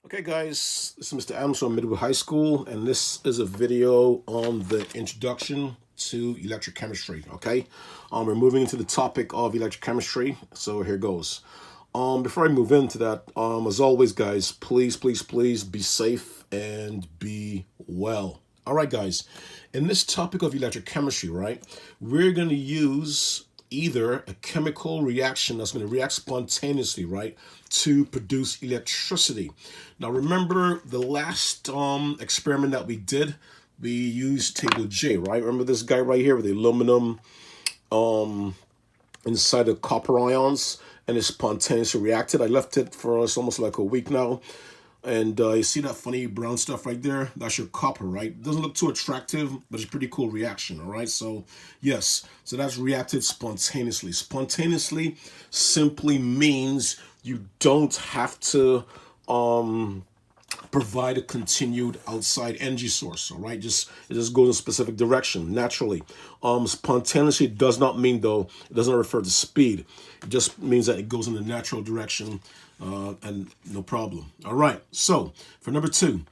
Okay guys, this is Mr. Adams from Midwood High School, and this is a video on the introduction to electrochemistry, okay? We're moving into the topic of electrochemistry, so here goes. Before I move into that, as always guys, please be safe and be well. All right guys, in this topic of electrochemistry, right, we're going to use either a chemical reaction that's going to react spontaneously, right, to produce electricity. Now, remember the last experiment that we did? We used table J, right? Remember this guy right here with the aluminum inside the copper ions, and it spontaneously reacted. I left it for us almost like a week now. And you see that funny brown stuff right there? That's your copper, right? Doesn't look too attractive, but it's a pretty cool reaction, all right? So, yes, so that's reacted spontaneously. Spontaneously simply means you don't have to provide a continued outside energy source. All right, it just goes in a specific direction naturally. Spontaneously does not mean, though, it doesn't refer to speed. It just means that it goes in a natural direction, and no problem. All right, so for number two,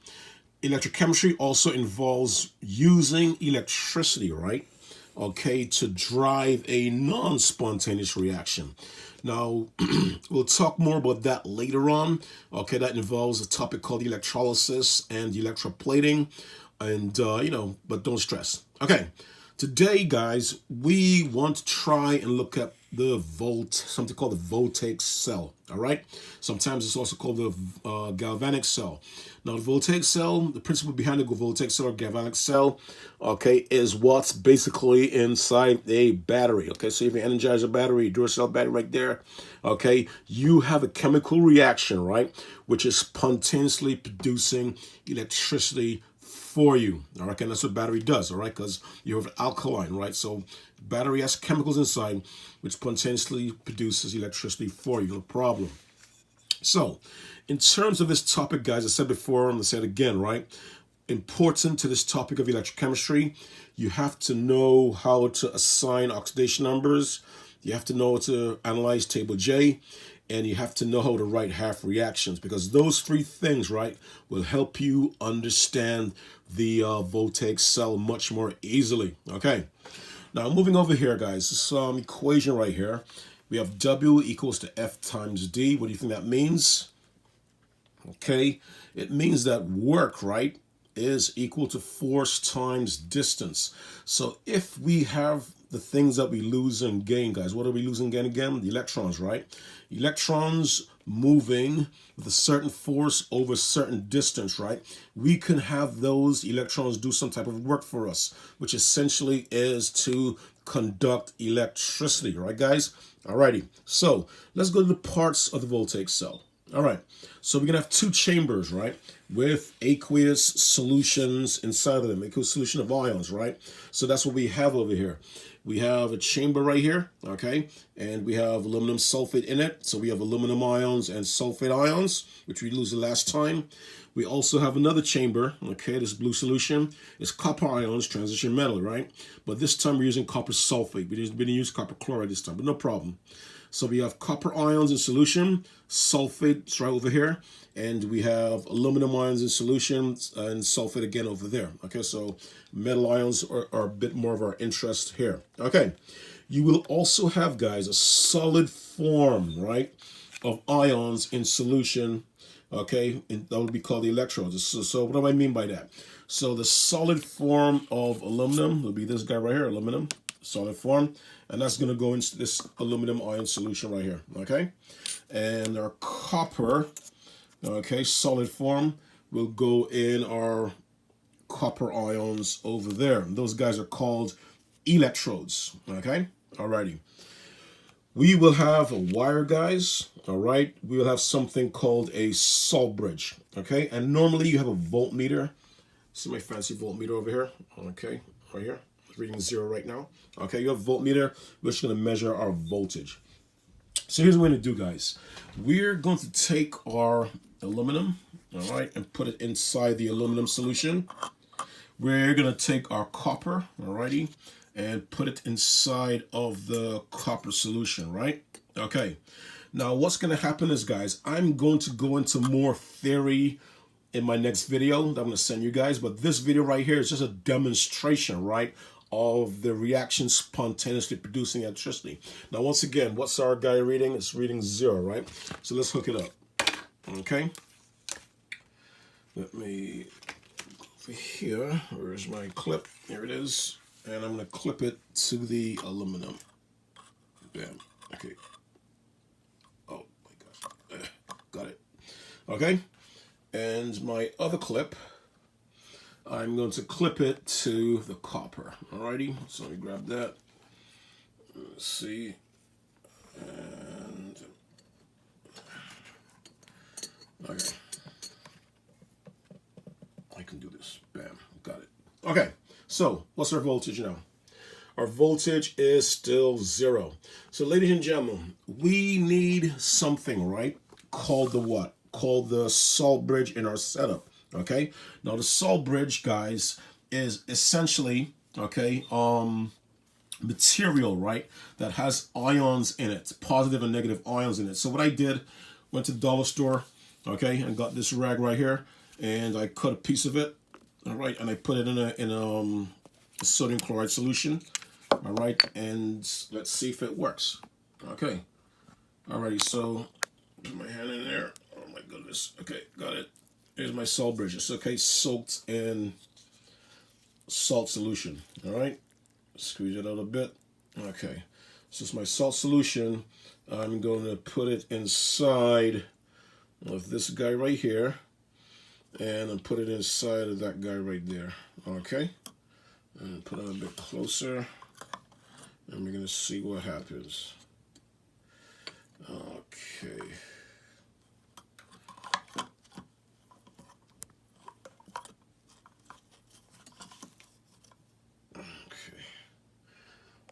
electrochemistry also involves using electricity, right? Okay, to drive a non-spontaneous reaction. Now, we'll talk more about that later on. Okay, that involves a topic called electrolysis and electroplating, and but don't stress. Okay, today, guys, we want to try and look at something called the Voltaic cell. All right, sometimes it's also called the galvanic cell. Now, the Voltaic cell, the principle behind the Voltaic cell or galvanic cell, okay, is what's basically inside a battery. Okay, so if you energize a battery, Duracell battery right there, okay, you have a chemical reaction, right, which is spontaneously producing electricity for you. All right, and that's what battery does. All right, because you have alkaline, right? So battery has chemicals inside which spontaneously produces electricity for you. No problem. So, in terms of this topic, guys, I said before, I'm going to say it again, right? Important to this topic of electrochemistry, you have to know how to assign oxidation numbers, you have to know how to analyze table J, and you have to know how to write half reactions, because those three things, right, will help you understand the Voltaic cell much more easily. Okay, now moving over here, guys, this equation right here, we have W equals to F times D. What do you think that means? Okay, it means that work, right, is equal to force times distance. So if we have the things that we lose and gain, guys, what are we losing and again? The electrons, right? Electrons moving with a certain force over a certain distance, right? We can have those electrons do some type of work for us, which essentially is to conduct electricity, right, guys? Alrighty, so let's go to the parts of the Voltaic cell. All right, so we're gonna have two chambers, right, with aqueous solutions inside of them, aqueous solution of ions, right? So that's what we have over here. We have a chamber right here, okay, and we have aluminum sulfate in it. So we have aluminum ions and sulfate ions, which we used the last time. We also have another chamber, okay, this blue solution is copper ions, transition metal, right? But this time we're using copper sulfate. We didn't use copper chloride this time, but no problem. So we have copper ions in solution, sulfate right over here, and we have aluminum ions in solution and sulfate again over there. Okay, so metal ions are a bit more of our interest here. Okay, you will also have, guys, a solid form, right, of ions in solution. Okay, and that would be called the electrodes. So what do I mean by that? So the solid form of aluminum will be this guy right here, aluminum, solid form, and that's going to go into this aluminum ion solution right here, okay? And our copper, okay, solid form, will go in our copper ions over there. Those guys are called electrodes, okay? Alrighty. We will have a wire, guys, all right? We will have something called a salt bridge, okay? And normally you have a voltmeter. See my fancy voltmeter over here, okay, right here. Reading 0 right now. Okay, you have a voltmeter, which is going to measure our voltage. So here's what we're going to do, guys. We're going to take our aluminum, all right, and put it inside the aluminum solution. We're going to take our copper, alrighty, and put it inside of the copper solution, right? Okay. Now, what's going to happen is, guys, I'm going to go into more theory in my next video that I'm going to send you guys. But this video right here is just a demonstration, right, of the reaction spontaneously producing electricity. Now, once again, what's our guy reading? It's reading 0, right? So let's hook it up. Okay. Let me go over here. Where's my clip? Here it is. And I'm going to clip it to the aluminum. Bam. Okay. Oh, my God. Got it. Okay. And my other clip, I'm going to clip it to the copper. Alrighty. So let me grab that. Let's see. And okay. I can do this. Bam. Got it. Okay. So what's our voltage now? Our voltage is still 0. So ladies and gentlemen, we need something, right, called the what? Called the salt bridge in our setup. Okay. Now the salt bridge, guys, is essentially, okay, material, right, that has ions in it, positive and negative ions in it. So what I did, went to the dollar store, okay, and got this rag right here, and I cut a piece of it, all right, and I put it in a sodium chloride solution, all right, and let's see if it works. Okay, alrighty, so put my hand in there. Oh my goodness. Okay, got it. Here's my salt bridges. Okay, soaked in salt solution. All right, squeeze it out a bit. Okay, so it's my salt solution. I'm going to put it inside of this guy right here, and I'll put it inside of that guy right there. Okay, and put it a bit closer, and we're gonna see what happens. Okay.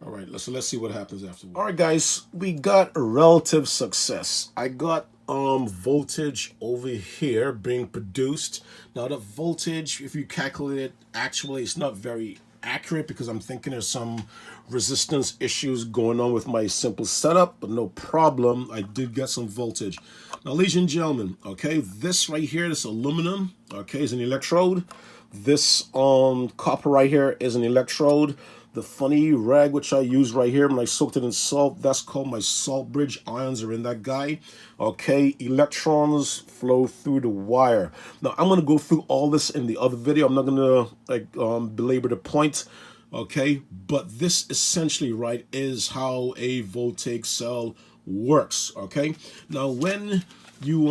All right, let's see what happens afterwards. All right, guys, we got a relative success. I got voltage over here being produced. Now the voltage, if you calculate it, actually it's not very accurate because I'm thinking there's some resistance issues going on with my simple setup, but no problem. I did get some voltage. Now, ladies and gentlemen, okay, this right here, this aluminum, okay, is an electrode. This copper right here is an electrode. The funny rag which I use right here when I soaked it in salt, that's called my salt bridge. Ions are in that guy. Okay, electrons flow through the wire. Now I'm gonna go through all this in the other video. I'm not gonna belabor the point. Okay, but this essentially, right, is how a voltaic cell works. Okay, now when you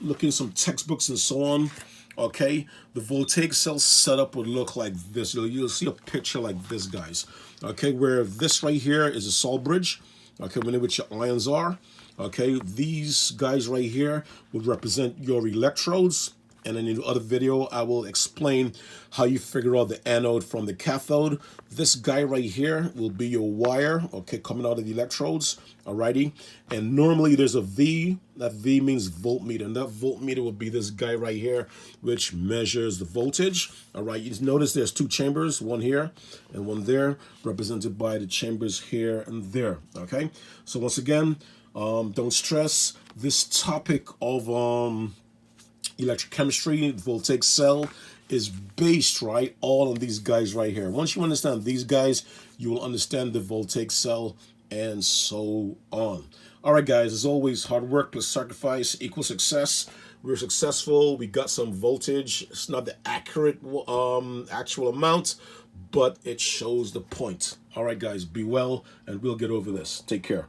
look in some textbooks and so on, okay, the voltaic cell setup would look like this. You'll see a picture like this, guys. Okay, where this right here is a salt bridge. Okay, where which your ions are. Okay, these guys right here would represent your electrodes. And in the other video, I will explain how you figure out the anode from the cathode. This guy right here will be your wire, okay, coming out of the electrodes, alrighty. And normally there's a V. That V means voltmeter, and that voltmeter will be this guy right here, which measures the voltage. All right, you notice there's two chambers, one here and one there, represented by the chambers here and there. Okay, so once again, don't stress. This topic of electrochemistry, voltaic cell, is based, right, all on these guys right here. Once you understand these guys, you will understand the voltaic cell and so on. All right, guys, as always, hard work plus sacrifice equals success. We're successful. We got some voltage. It's not the accurate actual amount, but it shows the point. All right, guys, be well, and we'll get over this. Take care.